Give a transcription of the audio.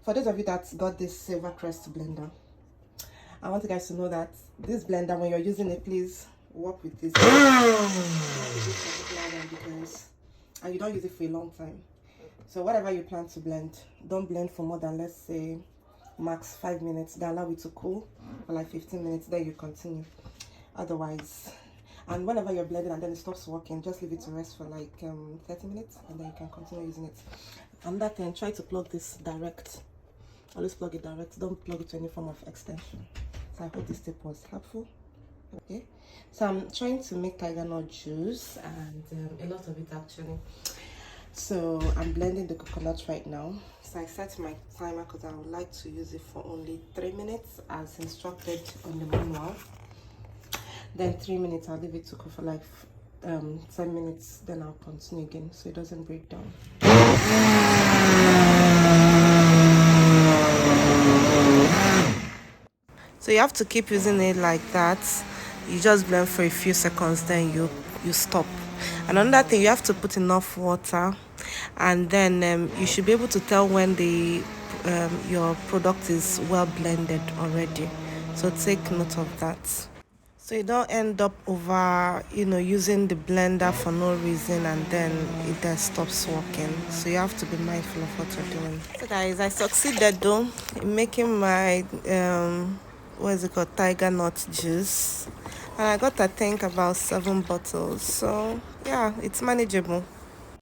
for those of you that got this silver CREST blender, I want you guys to know that this blender, when you're using it, please work with this. Because and you don't use it for a long time. So whatever you plan to blend, don't blend for more than, let's say, max 5 minutes. Then allow it to cool for like 15 minutes. Then you continue. Otherwise, and whenever you're blending and then it stops working, just leave it to rest for like 30 minutes, and then you can continue using it. And that then try to plug this direct. Always plug it direct. Don't plug it to any form of extension. So I hope this tip was helpful. Okay, so I'm trying to make tiger nut juice, and a lot of it actually. So I'm blending the coconut right now. So I set my timer because I would like to use it for only 3 minutes as instructed on the manual. Then 3 minutes, I'll leave it to cook for like 10 minutes. Then I'll continue again so it doesn't break down. So you have to keep using it like that. You just blend for a few seconds, then you stop. And another thing, you have to put enough water, and then you should be able to tell when the your product is well blended already. So take note of that, so you don't end up over using the blender for no reason and then it then stops working. So you have to be mindful of what you're doing. So guys, I succeeded though in making my what is it called, tiger nut juice, and I got I think about 7 bottles. So yeah, it's manageable.